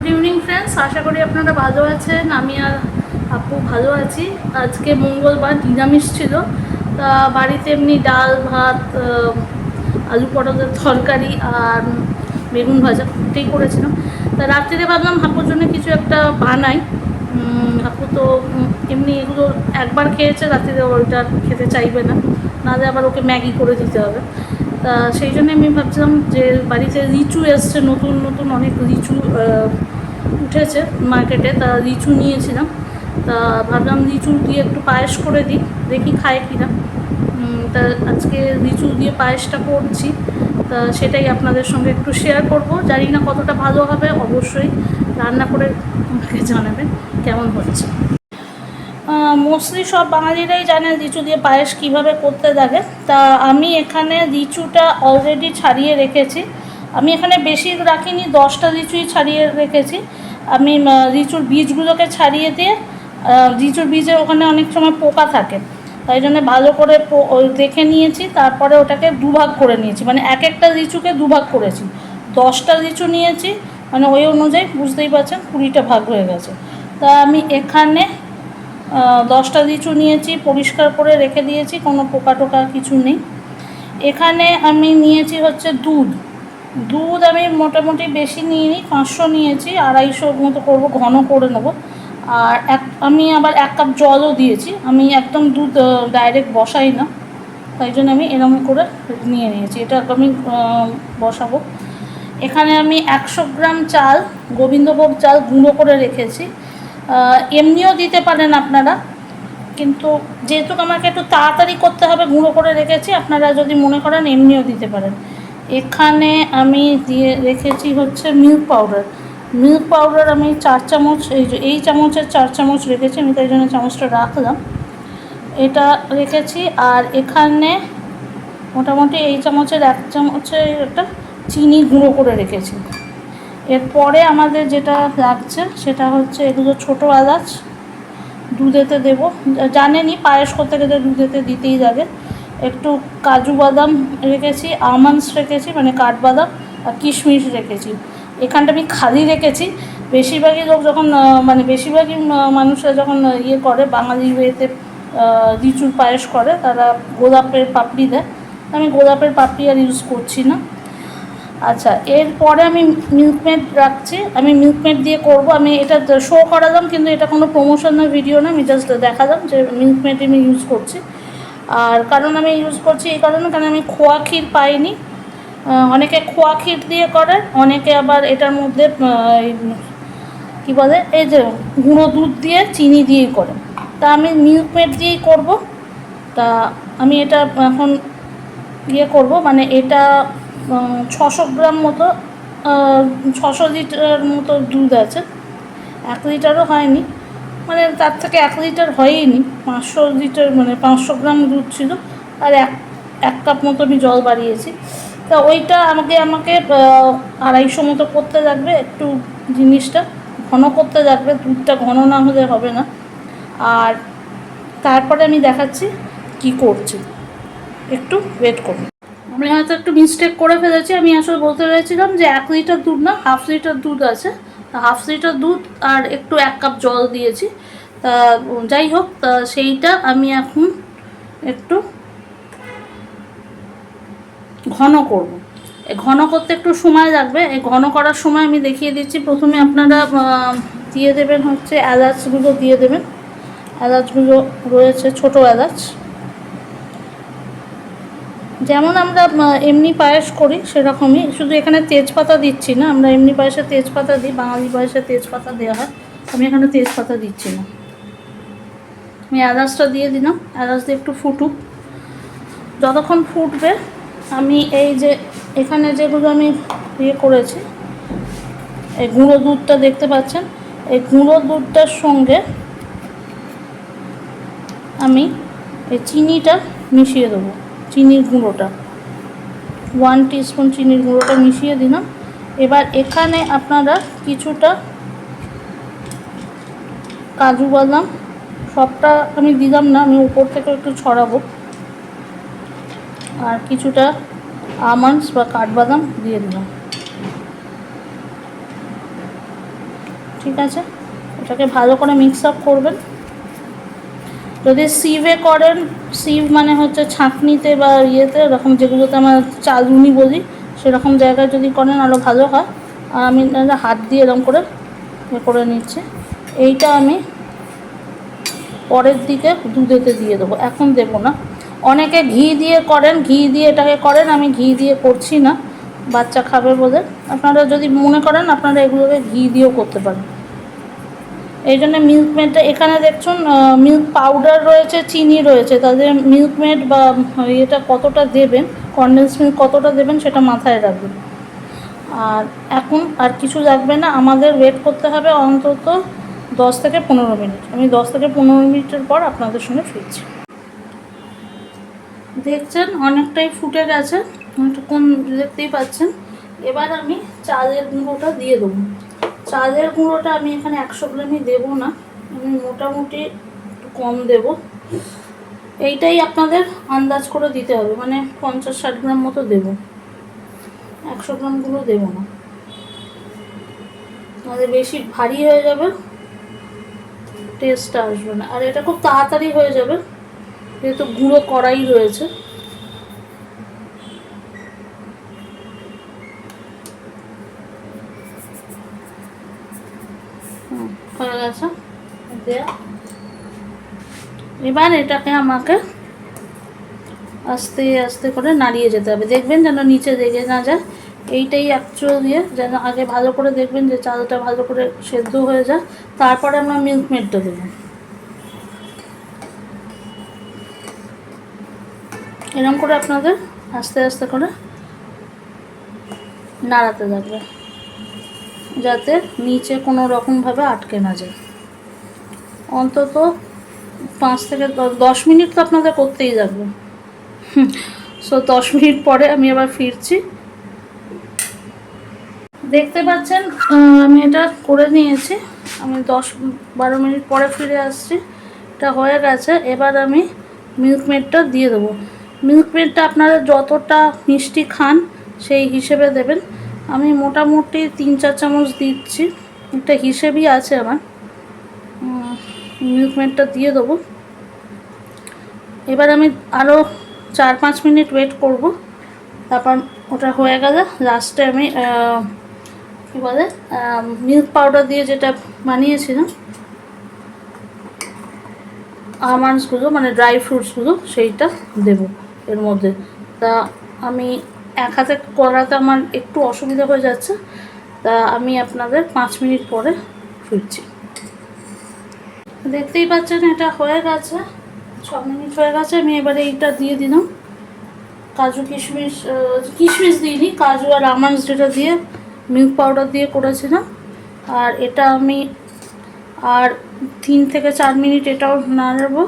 Good evening friends, আশা করি আপনারা ভালো আছেন। আমি আর আপু ভালো আছি। আজকে মঙ্গলবার, নিরামিষ ছিল। তা বাড়িতে এমনি ডাল ভাত, আলু পটলের তরকারি আর বেগুন ভাজা এটাই করেছিলাম। তা রাত্রিরে ভাবলাম আপুর জন্য কিছু একটা বানাই। আপু তো এমনি এগুলো একবার খেয়েছে, রাত্রিরে ওইটা খেতে চাইবে না, নাহলে আবার ওকে ম্যাগি করে দিতে হবে। তা সেই জন্য আমি ভাবছিলাম যে বাড়িতে লিচু এসছে, নতুন নতুন অনেক লিচু উঠেছে মার্কেটে। তা লিচু নিয়েছিলাম, তা ভাবলাম লিচু দিয়ে একটু পায়েস করে দিই, দেখি খায় কিনা। তা আজকে লিচু দিয়ে পায়েসটা করছি, তা সেটাই আপনাদের সঙ্গে একটু শেয়ার করব। জানি না কতটা ভালো হবে, অবশ্যই রান্না করে আমাকে জানাবেন কেমন হচ্ছে। মোস্টলি সব বাঙালিরাই জানে লিচু দিয়ে পায়েস কীভাবে করতে লাগে। তা আমি এখানে লিচুটা অলরেডি ছাড়িয়ে রেখেছি। আমি এখানে বেশি রাখিনি, 10টা লিচুই ছাড়িয়ে রেখেছি। আমি লিচুর বীজগুলোকে ছাড়িয়ে দিয়ে, লিচুর বীজে ওখানে অনেক সময় পোকা থাকে, তাই জন্য ভালো করে দেখে নিয়েছি। তারপরে ওটাকে দুভাগ করে নিয়েছি, মানে এক একটা লিচুকে দুভাগ করেছি। 10টা লিচু নিয়েছি, মানে ওই অনুযায়ী বুঝতেই পারছেন 20টা ভাগ হয়ে গেছে। তা আমি এখানে 10টা লিচু নিয়েছি, পরিষ্কার করে রেখে দিয়েছি, কোনো পোকা টোকা কিছু নেই। এখানে আমি নিয়েছি হচ্ছে দুধ আমি মোটামুটি বেশি নিইনি, 500 নিয়েছি, 250 মতো করবো, ঘন করে নেবো। আর আমি আবার 1 কাপ জলও দিয়েছি। আমি একদম দুধ ডাইরেক্ট বসাই না, তাই জন্য আমি এরকম করে নিয়ে নিয়েছি। এটা আমি বসাবো। এখানে আমি 100 গ্রাম চাল, গোবিন্দভোগ চাল গুঁড়ো করে রেখেছি। এমনিও দিতে পারেন আপনারা, কিন্তু যেহেতু আমাকে একটু তাড়াতাড়ি করতে হবে গুঁড়ো করে রেখেছি। আপনারা যদি মনে করেন এমনিও দিতে পারেন। এখানে আমি দিয়ে রেখেছি হচ্ছে মিল্ক পাউডার আমি 4 চামচ, এই চামচের 4 চামচ রেখেছি, আমি তাই জন্য চামচটা রাখলাম, এটা রেখেছি। আর এখানে মোটামুটি এই চামচের 1 চামচের একটা চিনি গুঁড়ো করে রেখেছি। এরপরে আমাদের যেটা লাগছে সেটা হচ্ছে এগুলো ছোটো এলাচ দুধেতে দেবো। জানেনই পায়েস করতে গেলে দুধেতে দিতেই লাগে। একটু কাজু বাদাম রেখেছি, আমন্ডস রেখেছি, মানে কাঠবাদাম, আর কিশমিশ রেখেছি। এখানটা আমি খালি রেখেছি। বেশিরভাগই লোক যখন বেশিরভাগই মানুষরা যখন করে বাঙালি ওয়েতে লিচুর পায়েস করে, তারা গোলাপের পাপড়ি দেয়। আমি গোলাপের পাপড়ি আর ইউজ করছি না। আচ্ছা, এরপরে আমি মিল্কমেড রাখছি। আমি মিল্কমেড দিয়ে করব। আমি এটা শো করালাম, কিন্তু এটা কোনো প্রমোশনাল ভিডিও না, আমি জাস্ট দেখালাম যে মিল্কমেড আমি ইউজ করছি। আর কারণ আমি ইউজ করছি এই কারণে, কারণ আমি খোয়া ক্ষীর পাইনি। অনেকে খোয়া ক্ষীর দিয়ে করে, অনেকে আবার এটার মধ্যে কী বলে, এই যে গুঁড়ো দুধ দিয়ে চিনি দিয়েই করে। তা আমি মিল্কমেড দিয়েই করব। তা আমি এটা এখন করব, মানে এটা 600 গ্রাম মতো, 600 লিটার মতো দুধ আছে। 1 লিটারও হয়নি, মানে তার থেকে 1 লিটার হয়ইনি। 500 লিটার মানে 500 গ্রাম দুধ ছিল, আর এক কাপ মতো আমি জল বাড়িয়েছি। তা ওইটা আমাকে 250 মতো করতে লাগবে। একটু জিনিসটা ঘন করতে লাগবে, দুধটা ঘন না হলে হবে না। আর তারপরে আমি দেখাচ্ছি কি করছি, একটু ওয়েট করুন। আমি হয়তো একটু মিস্টেক করে ফেলেছি। আমি আসলে বলতে চাইছিলাম যে 1 লিটার দুধ না, 1/2 লিটার দুধ আছে। 1/2 লিটার দুধ আর একটু 1 কাপ জল দিয়েছি। তা যাই হোক, তা সেইটা আমি এখন একটু ঘন করব। ঘন করতে একটু সময় লাগবে। এই ঘন করার সময় আমি দেখিয়ে দিচ্ছি। প্রথমে আপনারা দিয়ে দেবেন হচ্ছে এলাচগুলো দিয়ে দেবেন। এলাচগুলো রয়েছে ছোটো এলাচ, যেমন আমরা এমনি পায়েস করি সেরকমই, শুধু এখানে তেজপাতা দিচ্ছি না। আমরা এমনি পায়েসে তেজপাতা দিই, বাঙালি পায়েসে তেজপাতা দেওয়া হয়, আমি এখানে তেজপাতা দিচ্ছি না। আমি এলাচটা দিয়ে দিলাম। এলাচ দিয়ে একটু ফুটুক। যতক্ষণ ফুটবে আমি এই যে এখানে যেগুলো আমি করেছি, এই গুঁড়ো দুধটা দেখতে পাচ্ছেন, এই গুঁড়ো দুধটার সঙ্গে আমি এই চিনিটা মিশিয়ে দেবো। চিনির গুঁড়োটা 1 টিস্পুন চিনির গুঁড়োটা মিশিয়ে দিলাম। এবার এখানে আপনারা কিছুটা কাজু বাদাম, সবটা আমি দিলাম না, আমি উপর থেকে একটু ছড়াবো, আর কিছুটা আমন্ডস বা কাঠবাদাম দিয়ে দিলাম। ঠিক আছে, এটাকে ভালো করে মিক্স আপ করবেন। যদি সিভে করেন, সিভ মানে হচ্ছে ছাঁকনিতে বা ইয়েতে, এরকম যেগুলোতে আমরা চালুনি বলি, সেরকম জায়গায় যদি করেন আরও ভালো হয়। আর আমি হাত দিয়ে এরকম করে করে নিচ্ছি। এইটা আমি পরের দিকে দুধেতে দিয়ে দেবো, এখন দেবো না। অনেকে ঘি দিয়ে করেন, ঘি দিয়ে এটাকে করেন, আমি ঘি দিয়ে করছি না, বাচ্চা খাবে বলে। আপনারা যদি মনে করেন আপনারা এগুলোকে ঘি দিয়েও করতে পারেন। এই জন্য মিল্কমেডটা এখানে দেখুন মিল্ক পাউডার রয়েছে, চিনি রয়েছে, তাদের মিল্কমেড বা এটা কতটা দেবেন, কনডেন্স মিল্ক কতটা দেবেন সেটা মাথায় রাখবেন। আর এখন আর কিছু লাগবে না, আমাদের ওয়েট করতে হবে অন্তত 10 থেকে 15 মিনিট। আমি 10 থেকে 15 মিনিটের পর আপনাদের সঙ্গে ফিরছি। দেখছেন অনেকটাই ফুটে গেছে, অনেকটাক্ষণ দেখতেই পাচ্ছেন। এবার আমি চালের গুঁড়োটা দিয়ে দেবো। চালের গুঁড়োটা আমি এখানে 100 গ্রামই দেবো না, আমি মোটামুটি একটু কম দেব। এইটাই আপনাদের আন্দাজ করে দিতে হবে, মানে 50-60 গ্রাম মতো দেবো, 100 গ্রামগুলো দেবো না, তাহলে বেশি ভারী হয়ে যাবে, টেস্টটা আসবে না। আর এটা খুব তাড়াতাড়ি হয়ে যাবে যেহেতু গুঁড়ো করাই রয়েছে। হয়ে গেছে দেয়া। এবার এটাকে আমাকে আস্তে আস্তে করে নাড়িয়ে যেতে হবে, দেখবেন যেন নিচে লেগে না যায়। এইটাই অ্যাকচুয়ালি যেন আগে ভালো করে দেখবেন যে চালটা ভালো করে সেদ্ধ হয়ে যায়, তারপরে আমরা মিল্কমেডটা দেবো। এরকম করে আপনাদের আস্তে আস্তে করে নাড়াতে থাকবে যাতে নিচে কোনো রকমভাবে আটকে না যায়। অন্তত 5 থেকে 10 মিনিট তো আপনাদের করতেই লাগবে। সো 10 মিনিট পরে আমি আবার ফিরছি। দেখতে পাচ্ছেন আমি এটা করে নিয়েছি, আমি 10-12 মিনিট পরে ফিরে আসছি। এটা হয়ে গেছে। এবার আমি মিল্কমেডটা দিয়ে দেবো। মিল্কমেডটা আপনারা যতটা মিষ্টি খান সেই হিসেবে দেবেন। আমি মোটামুটি 3-4 চামচ দিচ্ছি, একটা হিসেবই আছে আমার। মিল্কমেডটা দিয়ে দেবো। এবার আমি আরও 4-5 মিনিট ওয়েট করব, তারপর ওটা হয়ে গেলে লাস্টে আমি কী বলে মিল্ক পাউডার দিয়ে যেটা বানিয়েছিলাম আমন্ডসগুলো, মানে ড্রাই ফ্রুটসগুলো, সেইটা দেব এর মধ্যে। তা আমি এক হাতে করাতে আমার একটু অসুবিধা হয়ে যাচ্ছে, তা আমি আপনাদের 5 মিনিট পরে ফিরছি। দেখতেই পাচ্ছেন এটা হয়ে গেছে, 6 মিনিট হয়ে গেছে। আমি এবারে এইটা দিয়ে দিলাম, কাজু কিশমিশ, কিশমিশ দিইনি, কাজু আর আমন্ডস যেটা দিয়ে মিল্ক পাউডার দিয়ে করেছিলাম। আর এটা আমি আর 3 থেকে 4 মিনিট এটাও নাড়াবো,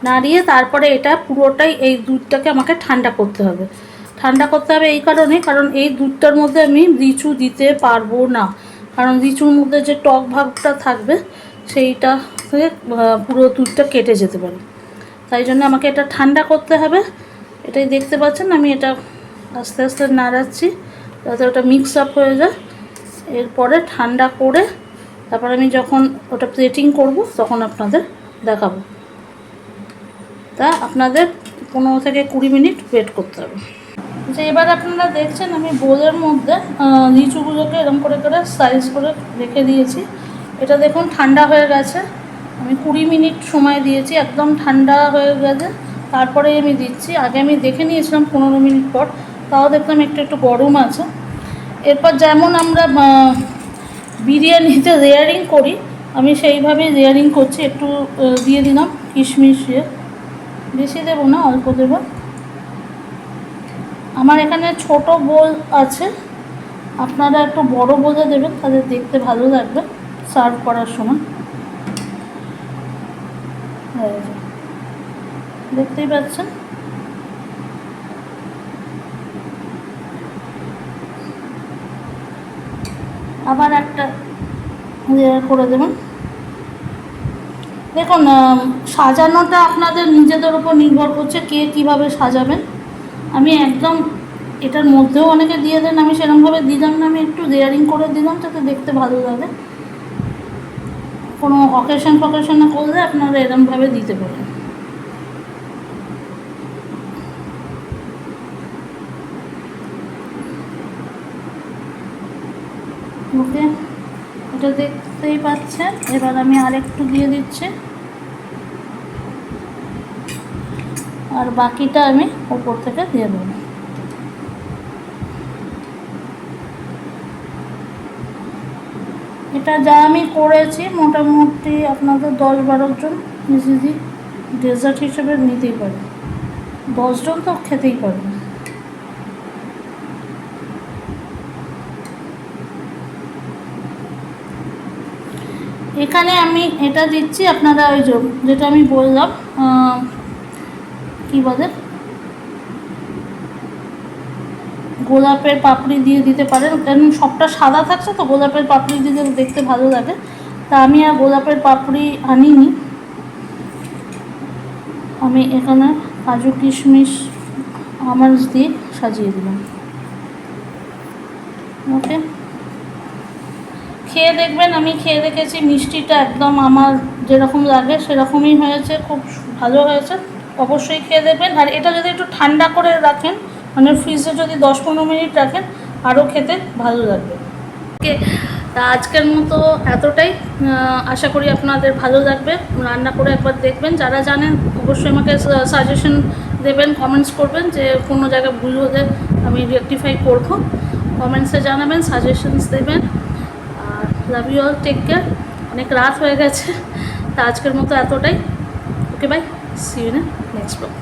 নাড়িয়ে তারপরে এটা পুরোটাই এই দুধটাকে আমাকে ঠান্ডা করতে হবে। ঠান্ডা করতে হবে এই কারণে, কারণ এই দুধটার মধ্যে আমি লিচু দিতে পারবো না, কারণ লিচুর মধ্যে যে টক ভাবটা থাকবে সেইটা থেকে পুরো দুধটা কেটে যেতে পারে। তাই জন্য আমাকে এটা ঠান্ডা করতে হবে। এটাই দেখতে পাচ্ছেন আমি এটা আস্তে আস্তে নাড়াচ্ছি যাতে ওটা মিক্স আপ হয়ে যায়। এরপরে ঠান্ডা করে তারপর আমি যখন ওটা প্লেটিং করব তখন আপনাদের দেখাবো। তা আপনাদের 15 থেকে 20 মিনিট ওয়েট করতে হবে। যে এবার আপনারা দেখছেন আমি বোলের মধ্যে লিচুগুলোকে এরকম করে করে সাইজ করে রেখে দিয়েছি। এটা দেখুন ঠান্ডা হয়ে গেছে, আমি 20 মিনিট সময় দিয়েছি, একদম ঠান্ডা হয়ে গেছে তারপরে আমি দিচ্ছি। আগে আমি দেখে নিয়েছিলাম 15 মিনিট পর, তাও দেখলাম একটু একটু গরম আছে। এরপর যেমন আমরা বিরিয়ানিতে লেয়ারিং করি আমি সেইভাবেই লেয়ারিং করছি। একটু দিয়ে দিলাম কিশমিশ, বেশি দেবো না, অল্প দেবো। আমার এখানে ছোট বোল আছে, আপনারা একটু বড় বোলে দেবেন, তাদের দেখতে ভালো লাগবে সার্ভ করার সময়। দেখতেই পাচ্ছেন আবার একটা লেয়ার করে দেবেন। দেখুন সাজানোটা আপনাদের নিজেদের উপর নির্ভর করছে কে কীভাবে সাজাবেন। আমি একদম এটার মধ্যেও অনেকে দিয়ে দেন, আমি সেরকমভাবে দিলাম না, আমি একটু লেয়ারিং করে দিলাম যাতে দেখতে ভালো লাগে। কোনো অকেশনে করলে আপনারা এরমভাবে দিতে পারেন। ওকে, এটা দেখতেই পাচ্ছেন। এবার আমি আরেকটু দিয়ে দিচ্ছি, আর বাকিটা আমি ওপর থেকে দিয়ে দেবো। এটা যা আমি করেছি মোটামুটি আপনাদের 10-12 জন ইজিলি ডেজার্ট হিসেবে নিতেই পারে, 10 জন তো খেতেই পারবে। এখানে আমি এটা দিচ্ছি, আপনারা ওই যেটা আমি বললাম কী বলে, গোলাপের পাপড়ি দিয়ে দিতে পারেন, কারণ সবটা সাদা থাকছে তো গোলাপের পাপড়ি দিতে দেখতে ভালো লাগে। তা আমি আর গোলাপের পাপড়ি আনিনি, আমি এখানে কাজু কিশমিশ আমন্ডস দিয়ে সাজিয়ে দিলাম। ওকে, খেয়ে দেখবেন, আমি খেয়ে দেখেছি মিষ্টিটা একদম আমার যেরকম লাগে সেরকমই হয়েছে, খুব ভালো হয়েছে। অবশ্যই খেয়ে দেখবেন। আর এটা যদি একটু ঠান্ডা করে রাখেন, মানে ফ্রিজে যদি 10-15 মিনিট রাখেন, আরও খেতে ভালো লাগবে। ওকে, তা আজকের মতো এতটাই। আশা করি আপনাদের ভালো লাগবে। রান্না করে একবার দেখবেন, যারা জানেন অবশ্যই আমাকে সাজেশন দেবেন, কমেন্টস করবেন যে কোনো জায়গায় ভুল হলে আমি রেকটিফাই করব। কমেন্টসে জানাবেন, সাজেশনস দেবেন। আর love you all, take care. অনেক রাত হয়ে গেছে, তা আজকের মতো এতটাই। Okay, bye, see you in next blog.